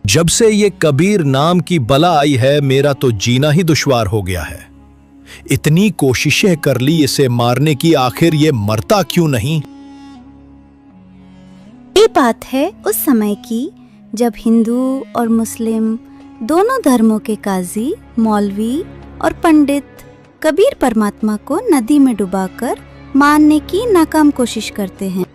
जब से ये कबीर नाम की बला आई है, मेरा तो जीना ही दुश्वार हो गया है। इतनी कोशिशें कर ली इसे मारने की, आखिर ये मरता क्यों नहीं? ये बात है उस समय की जब हिंदू और मुस्लिम दोनों धर्मों के काजी, मौलवी और पंडित कबीर परमात्मा को नदी में डुबाकर मारने की नाकाम कोशिश करते हैं।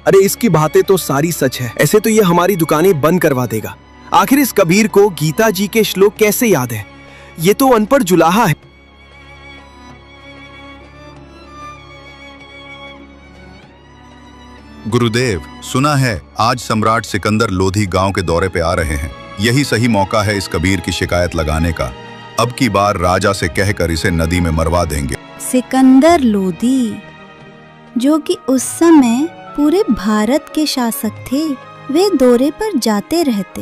अरे इसकी बातें तो सारी सच है। ऐसे तो ये हमारी दुकानें बंद करवा देगा। आखिर इस कबीर को गीता जी के श्लोक कैसे याद है? ये तो अनपढ़ जुलाहा है। गुरुदेव, सुना है आज सम्राट सिकंदर लोधी गांव के दौरे पे आ रहे हैं। यही सही मौका है इस कबीर की शिकायत लगाने का। अब की बार राजा से कहकर इसे नदी में मरवा देंगे। सिकंदर लोधी, जो कि उस समय पूरे भारत के शासक थे, वे दौरे पर जाते रहते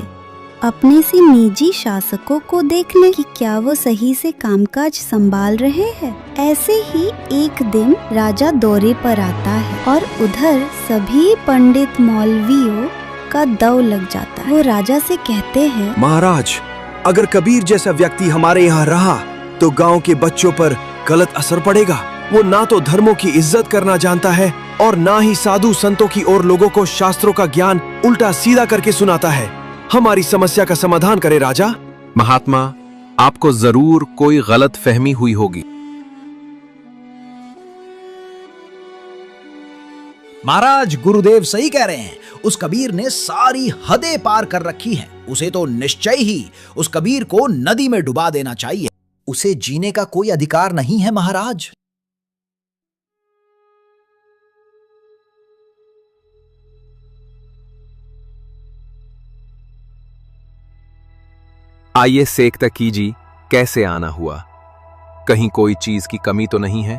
अपने से निजी शासकों को देखने कि क्या वो सही से कामकाज संभाल रहे हैं। ऐसे ही एक दिन राजा दौरे पर आता है और उधर सभी पंडित मौलवियों का दौर लग जाता है। वो राजा से कहते हैं, महाराज, अगर कबीर जैसा व्यक्ति हमारे यहाँ रहा तो गांव के बच्चों पर गलत असर पड़ेगा। वो ना तो धर्मों की इज्जत करना जानता है और ना ही साधु संतों की और लोगों को शास्त्रों का ज्ञान उल्टा सीधा करके सुनाता है। हमारी समस्या का समाधान करे राजा। महात्मा, आपको जरूर कोई गलत फहमी हुई होगी। महाराज, गुरुदेव सही कह रहे हैं। उस कबीर ने सारी हदें पार कर रखी हैं। उसे तो निश्चय ही उस कबीर को नदी में डुबा देना चाहिए। उसे जीने का कोई अधिकार नहीं है महाराज। आइए सेकता कीजिए, कैसे आना हुआ? कहीं कोई चीज की कमी तो नहीं है?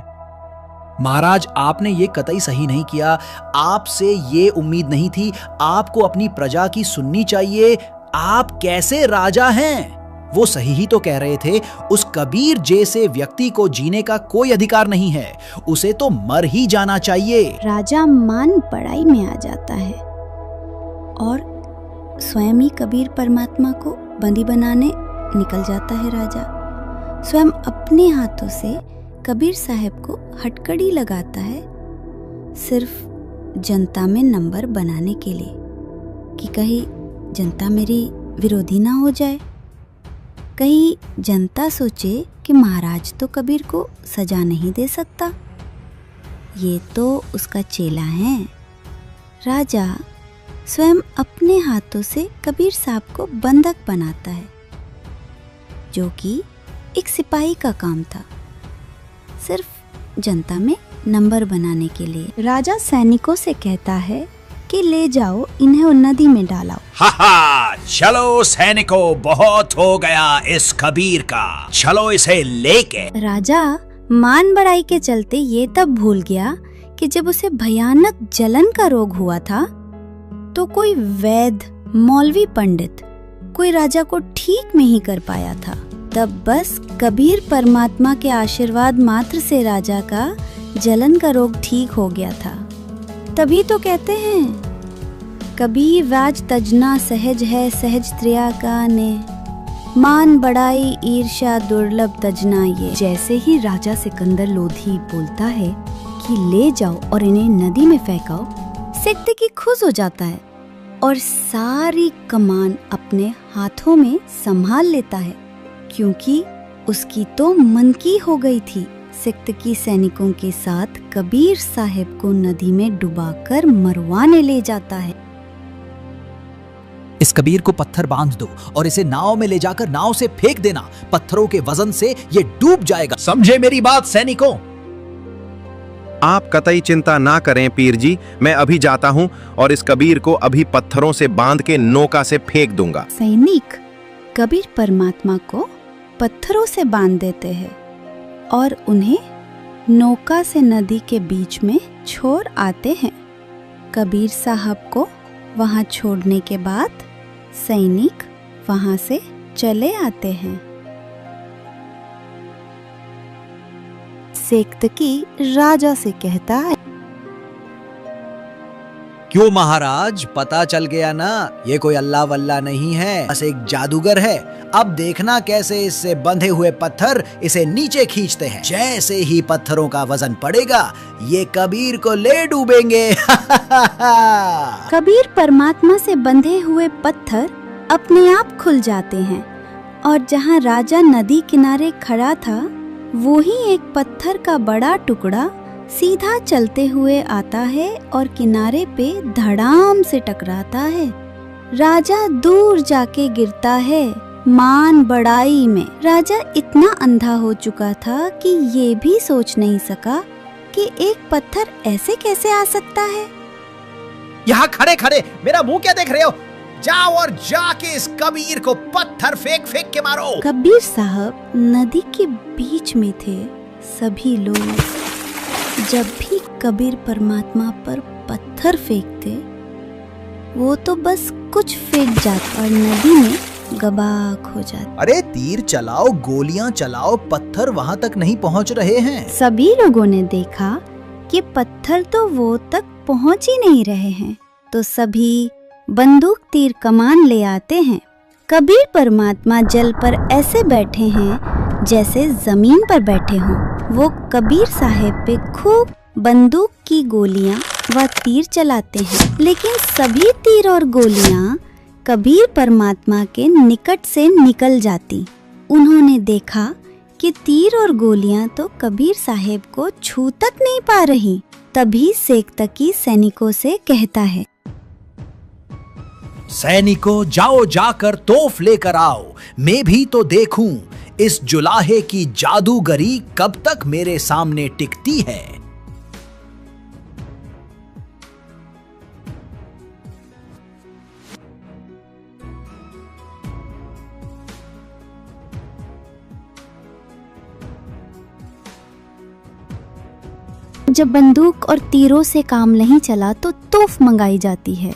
महाराज, आपने ये कतई सही नहीं किया। आपसे ये उम्मीद नहीं थी। आपको अपनी प्रजा की सुननी चाहिए। आप कैसे राजा हैं? वो सही ही तो कह रहे थे। उस कबीर जैसे व्यक्ति को जीने का कोई अधिकार नहीं है। उसे तो मर ही जाना चाहिए। राजा मान पढ़ाई में आ जाता है और स्वयं ही कबीर परमात्मा को बंदी बनाने निकल जाता है। राजा स्वयं अपने हाथों से कबीर साहब को हथकड़ी लगाता है, सिर्फ जनता में नंबर बनाने के लिए कि कहीं जनता मेरी विरोधी ना हो जाए। कहीं जनता सोचे कि महाराज तो कबीर को सजा नहीं दे सकता, ये तो उसका चेला है। राजा स्वयं अपने हाथों से कबीर साहब को बंधक बनाता है, जो कि एक सिपाही का काम था, सिर्फ जनता में नंबर बनाने के लिए। राजा सैनिकों से कहता है कि ले जाओ, इन्हें नदी में डालाओ। हा, चलो सैनिकों, बहुत हो गया इस कबीर का, चलो इसे लेके। राजा मान बढ़ाई के चलते ये तब भूल गया कि जब उसे भयानक जलन का रोग हुआ था तो कोई वैद्य, मौलवी, पंडित कोई राजा को ठीक नहीं कर पाया था। तब बस कबीर परमात्मा के आशीर्वाद मात्र से राजा का जलन का रोग ठीक हो गया था। तभी तो कहते हैं, कबीर राज तजना सहज है, सहज त्रिया का ने, मान बढ़ाई ईर्ष्या दुर्लभ तजना ये। जैसे ही राजा सिकंदर लोधी बोलता है कि ले जाओ और इन्हें नदी में फेंकाओ, सिकंदर खुश हो जाता है और सारी कमान अपने हाथों में संभाल लेता है, क्योंकि उसकी तो मन की हो गई थी। सिकंदर सैनिकों के साथ कबीर साहब को नदी में डुबाकर मरवाने ले जाता है। इस कबीर को पत्थर बांध दो और इसे नाव में ले जाकर नाव से फेंक देना। पत्थरों के वजन से ये डूब जाएगा। समझे मेरी बात सैनिकों? आप कतई चिंता ना करें पीर जी, मैं अभी जाता हूँ और इस कबीर को अभी पत्थरों से बांध के नौका से फेंक दूंगा। सैनिक कबीर परमात्मा को पत्थरों से बांध देते हैं और उन्हें नौका से नदी के बीच में छोड़ आते हैं। कबीर साहब को वहां छोड़ने के बाद सैनिक वहां से चले आते हैं। सेक्तकी राजा से कहता है, क्यों महाराज, पता चल गया ना, ये कोई अल्लाह वल्लाह नहीं है, बस एक जादूगर है। अब देखना कैसे इससे बंधे हुए पत्थर इसे नीचे खींचते हैं। जैसे ही पत्थरों का वजन पड़ेगा, ये कबीर को ले डूबेंगे। कबीर परमात्मा से बंधे हुए पत्थर अपने आप खुल जाते हैं और जहाँ राजा नदी किनारे खड़ा था, वो ही एक पत्थर का बड़ा टुकड़ा सीधा चलते हुए आता है और किनारे पे धड़ाम से टकराता है। राजा दूर जाके गिरता है मान बढ़ाई में। राजा इतना अंधा हो चुका था कि ये भी सोच नहीं सका कि एक पत्थर ऐसे कैसे आ सकता है। यहाँ खड़े खड़े मेरा मुंह क्या देख रहे हो? जाओ और जाके इस कबीर को पत्थर फेंक फेंक के मारो। कबीर साहब नदी के बीच में थे। सभी लोग जब भी कबीर परमात्मा पर पत्थर फेंकते, वो तो बस कुछ फेंक जाता और नदी में गबाक हो जाता। अरे तीर चलाओ, गोलियां चलाओ, पत्थर वहां तक नहीं पहुंच रहे हैं। सभी लोगों ने देखा कि पत्थर तो वो तक पहुंच ही नहीं रहे हैं, तो सभी बंदूक तीर कमान ले आते हैं। कबीर परमात्मा जल पर ऐसे बैठे हैं जैसे जमीन पर बैठे हों। वो कबीर साहेब पे खूब बंदूक की गोलियां व तीर चलाते हैं, लेकिन सभी तीर और गोलियां कबीर परमात्मा के निकट से निकल जाती। उन्होंने देखा कि तीर और गोलियां तो कबीर साहेब को छू तक नहीं पा रही। तभी सेक्तकी सैनिकों से कहता है, सैनिकों जाओ जाकर तोफ लेकर आओ, मैं भी तो देखूं इस जुलाहे की जादूगरी कब तक मेरे सामने टिकती है। जब बंदूक और तीरों से काम नहीं चला तो तोफ मंगाई जाती है।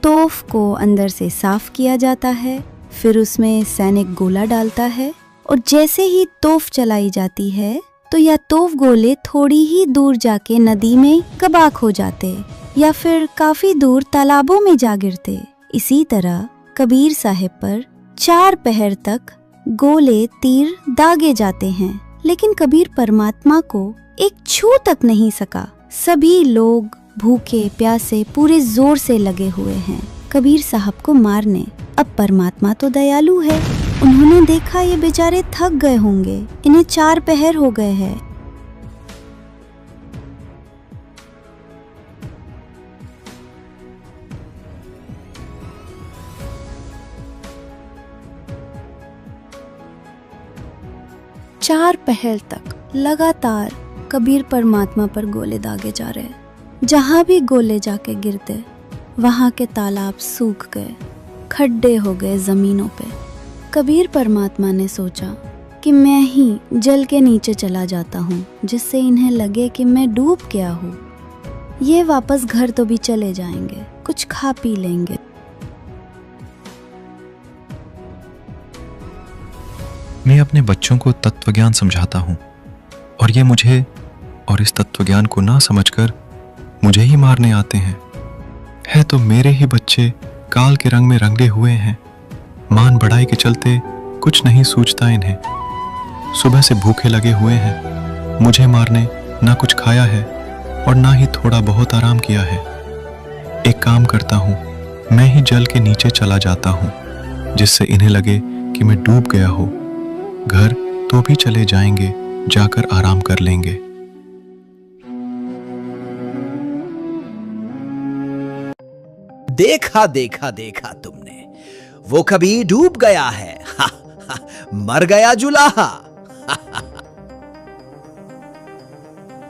तोफ को अंदर से साफ किया जाता है, फिर उसमें सैनिक गोला डालता है और जैसे ही तोफ चलाई जाती है तो यह तोफ गोले थोड़ी ही दूर जाके नदी में कबाक हो जाते या फिर काफी दूर तालाबों में जा गिरते। इसी तरह कबीर साहिब पर 4 पहर तक गोले तीर दागे जाते हैं, लेकिन कबीर परमात्मा को एक छू तक नहीं सका। सभी लोग भूखे प्यासे पूरे जोर से लगे हुए हैं कबीर साहब को मारने। अब परमात्मा तो दयालु है, उन्होंने देखा ये बेचारे थक गए होंगे, इन्हें 4 पहर हो गए हैं। चार पहर तक लगातार कबीर परमात्मा पर गोले दागे जा रहे। जहां भी गोले जाके गिरते, वहां के तालाब सूख गए, खड्डे हो गए जमीनों पे। कबीर परमात्मा ने सोचा कि मैं ही जल के नीचे चला जाता हूँ, जिससे इन्हें लगे कि मैं डूब गया हूँ। ये वापस घर तो भी चले जाएंगे, कुछ खा पी लेंगे। मैं अपने बच्चों को तत्वज्ञान समझाता हूँ और ये मुझे और इस तत्वज्ञान को ना समझकर मुझे ही मारने आते हैं। है तो मेरे ही बच्चे काल के रंग में रंगे हुए हैं। मान बढ़ाई के चलते कुछ नहीं सूझता इन्हें। सुबह से भूखे लगे हुए हैं, मुझे मारने ना कुछ खाया है और ना ही थोड़ा बहुत आराम किया है। एक काम करता हूँ, मैं ही जल के नीचे चला जाता हूँ, जिससे इन्हें लगे कि मैं डूब गया हूँ। घर तो भी चले जाएंगे, जाकर आराम कर लेंगे। देखा देखा देखा तुमने, वो कभी डूब गया है। मर गया जुलाहा।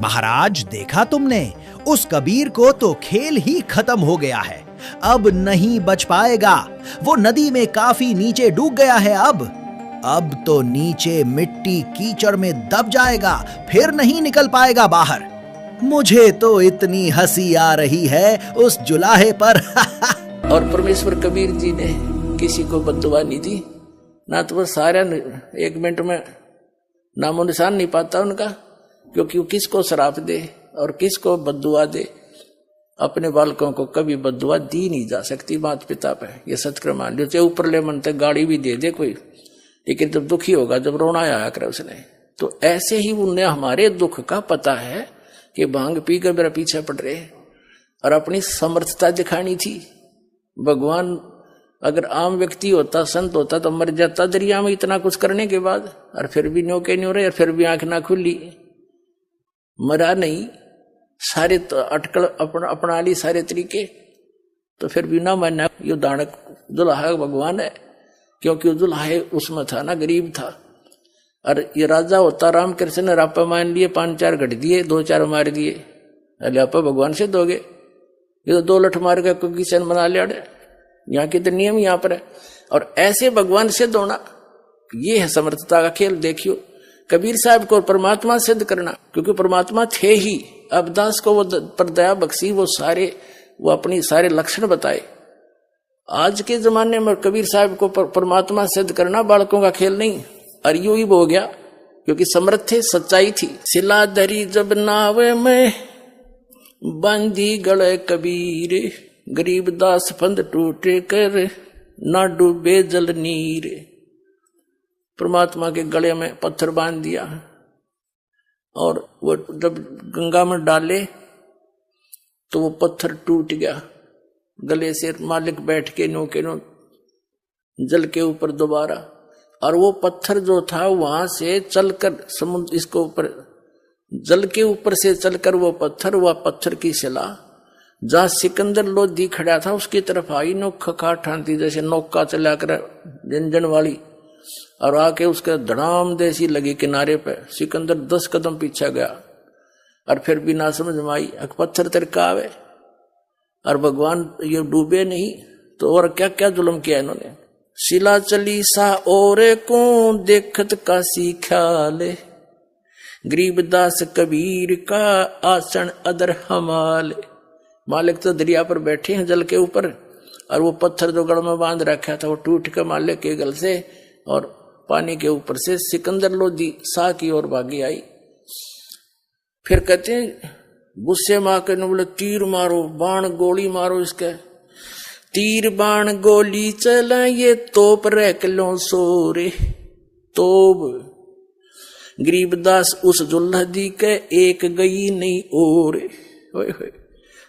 महाराज देखा तुमने, उस कबीर को तो खेल ही खत्म हो गया है, अब नहीं बच पाएगा। वो नदी में काफी नीचे डूब गया है। अब तो नीचे मिट्टी कीचड़ में दब जाएगा, फिर नहीं निकल पाएगा बाहर। मुझे तो इतनी हंसी आ रही है उस जुलाहे पर। और परमेश्वर कबीर जी ने किसी को बद्दुआ नहीं दी, ना तो वो सारा 1 मिनट में नामो निशान नहीं पाता उनका, क्योंकि वो किसको श्राप दे और किसको बद्दुआ दे। अपने बालकों को कभी बद्दुआ दी नहीं जा सकती माता पिता पे, ये सत्क्रम मान लो। चाहे ऊपर ले मन तक गाड़ी भी दे दे कोई, लेकिन जब दुखी होगा, जब रोना आया करे उसने, तो ऐसे ही उन्हें हमारे दुख का पता है कि भांग पी कर मेरा पीछे पड़ रहे और अपनी समर्थता दिखानी थी। भगवान अगर आम व्यक्ति होता, संत होता, तो मर जाता दरिया में इतना कुछ करने के बाद, और फिर भी न्यों के न्यों रहे, और फिर भी आंख ना खुली, मरा नहीं, सारे तो अटकल अपना ली सारे तरीके, तो फिर भी ना मानना यो दानक दुल्हा भगवान है, क्योंकि दुल्हा उसमें था ना, गरीब था। और ये राजा होता रामकृष्ण ने रापा मान लिए, 5-4 घट दिए, 2-4 मार दिए, अरे आप भगवान से दोगे, ये तो 2 लठ मार के कोई किसान बना लिया, यहाँ के तो नियम यहाँ पर है। और ऐसे भगवान से दोना, ये है समर्थता का खेल। देखियो कबीर साहब को परमात्मा सिद्ध करना, क्योंकि परमात्मा थे ही, अबदास को वो पर दया बख्शी, वो अपनी सारे लक्षण बताए। आज के जमाने में कबीर साहब को परमात्मा सिद्ध करना बालकों का खेल नहीं, और यूं ही हो गया, क्योंकि समर्थ थे, सच्चाई थी। सिला धरी जब नावे में बांधी गले कबीर, गरीब दास फंद टूटे कर ना डूबे जल नीर। परमात्मा के गले में पत्थर बांध दिया, और वो जब गंगा में डाले तो वो पत्थर टूट गया गले से। मालिक बैठ के नो के नो जल के ऊपर दोबारा, और वो पत्थर जो था वहां से चलकर समुद्र, इसको ऊपर जल के ऊपर से चलकर वो पत्थर की शिला जहां सिकंदर लोधी खड़ा था उसकी तरफ आई, नोखा काट ठानती जैसे नौका चला कर जंजन वाली, और आके उसके धड़ाम देसी लगी किनारे पे। सिकंदर 10 कदम पीछे गया, और फिर भी ना समझ में आई, पत्थर तिरका आवे, और भगवान ये डूबे नहीं, तो और क्या क्या जुल्म किया इन्होंने। शिला चली सा और को देखत का ख्याल, गरीबदास कबीर का आसन अदर हमाल। मालिक तो दरिया पर बैठे हैं जल के ऊपर, और वो पत्थर जो गढ़ में बांध रखा था वो टूट के मालिक के गल से और पानी के ऊपर से सिकंदर लोधी सा की ओर भागी आई। फिर कहते हैं गुस्से में आकर बोले तीर मारो, बाण गोली मारो इसके। तीर बाण गोली चला ये तोप रख लो सोरे, तोप गरीबदास उस जुल्हदी के एक गई नहीं और।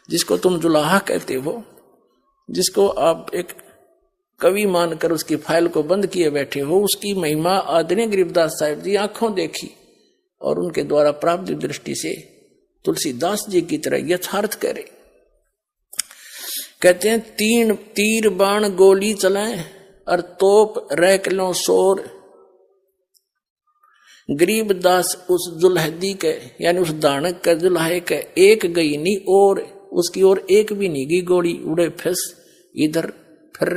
जिसको तुम जुलाहा कहते हो, जिसको आप एक कवि मानकर उसकी फाइल को बंद किए बैठे हो, उसकी महिमा आदरणीय गरीबदास साहिब जी आंखों देखी, और उनके द्वारा प्राप्त दृष्टि से तुलसीदास जी की तरह यथार्थ करे। कहते हैं तीर बाण गोली चलाएं और तोप रख लो शोर। गरीबदास उस जुल्हदी के यानी उस दानक के जुल्हे के एक गई नहीं और, उसकी ओर एक भी नहीं गई गोली। उड़े फिस इधर फिर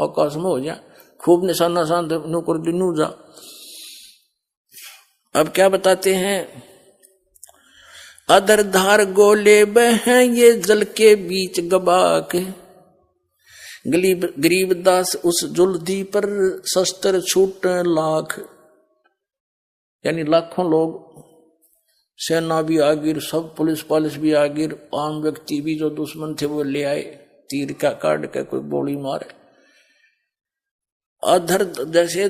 आकाश में हो जा, खूब निशाना शांत नौकर दिनू जा। अब क्या बताते हैं, अदर धार गोले बह ये जल के बीच गबाक। गरीबदास उस जुल्दी पर शस्त्र छूट लाख, यानी लाखों लोग, सेना भी आ गिर, सब पुलिस भी आ गिर, आम व्यक्ति भी जो दुश्मन थे वो ले आए, तीर का काट के कोई गोली मारे। अधर जैसे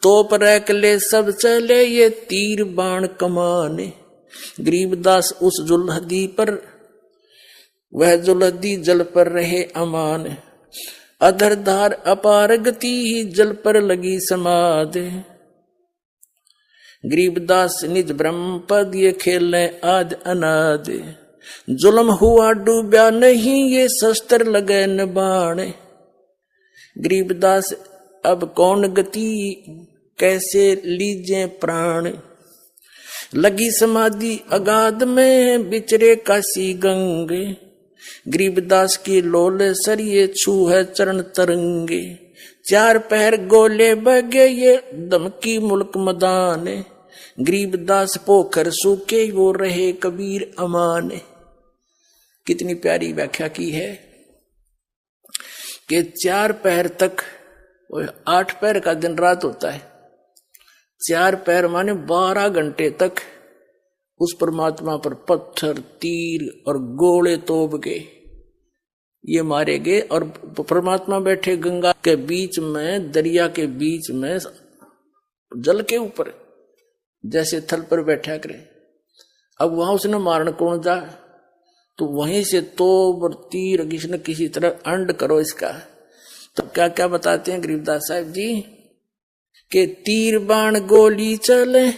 तोप रख ले सब चले ये तीर बाण कमाने। गरीबदास उस जुल्हदी पर, वह जुल्हदी जल पर रहे अमान। अधर धार अपार गति ही जल पर लगी समाध। गरीबदास निज ब्रह्म पद ये खेले आद अनाद। जुल्म हुआ डूबा नहीं ये शस्त्र लगे न बाण। गरीबदास अब कौन गति कैसे लीजे प्राण। लगी समाधि अगाध में बिचरे काशी गंगे। गरीबदास की लोल सरिये छू है चरण तरंगे। चार पहर गोले बगे ये दमकी मुल्क मदान। गरीबदास पोखर सूखे वो रहे कबीर अमान। कितनी प्यारी व्याख्या की है कि 4 पहर तक, 8 पहर का दिन रात होता है, 4 पहर माने 12 घंटे तक उस परमात्मा पर पत्थर तीर और गोले तोप के ये मारे गए। और परमात्मा बैठे गंगा के बीच में, दरिया के बीच में, जल के ऊपर, जैसे थल पर बैठा करे। अब वहां उसने मारने कौन जा, तो वहीं से तोप और तीर किसी किसी तरह अंड करो इसका। तो क्या क्या बताते हैं गरीबदास साहब जी के तीर बाण गोली चले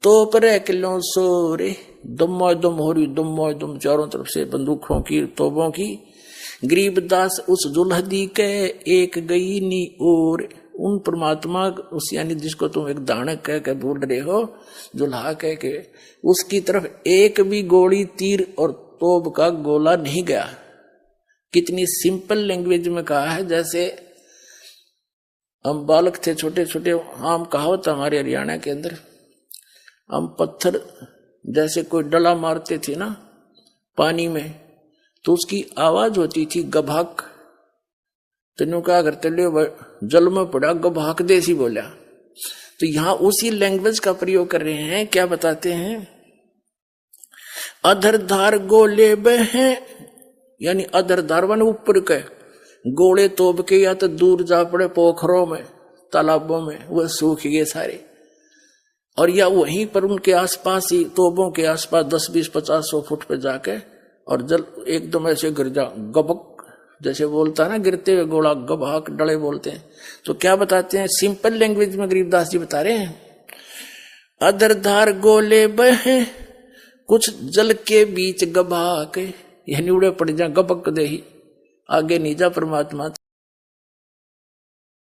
तोप रे किलो सोरे, दुम दुम हो रही, दुम चारों तरफ से बंदूकों की, तोपों की। गरीबदास उस जुल्हदी के एक गई नी और, उन परमात्मा उस यानी जिसको तुम एक दानक कह के बोल रहे हो, जुल्हा कह के, उसकी तरफ एक भी गोली, तीर और तोप का गोला नहीं गया। कितनी सिंपल लैंग्वेज में कहा है। जैसे हम बालक थे छोटे छोटे, हम कहावत हमारे हरियाणा के अंदर, हम पत्थर जैसे कोई डला मारते थे ना पानी में, तो उसकी आवाज होती थी गभाक। तेनों क्या करते ले जल में पड़ा गभाक देसी बोला। तो यहां उसी लैंग्वेज का प्रयोग कर रहे हैं। क्या बताते हैं, अधरधार गोले बहे, यानी अधरधार वन ऊपर के गोले तोप के या तो दूर जा पड़े पोखरों में, तालाबों में, वह सूख गए सारे। और या वहीं पर उनके आसपास ही, तोपों के आसपास 10, 20, 50, 100 फुट पे जाके, और जल एकदम ऐसे गिर जा, गबक जैसे बोलता है ना, गिरते हुए गोला गबहाक डले बोलते हैं। तो क्या बताते हैं, सिंपल लैंग्वेज में गरीबदास जी बता रहे हैं, अधरधार गोले बहे कुछ जल के बीच गबहाक, यानी उड़े पड़ जा गबक दे ही, आगे नीचा परमात्मा।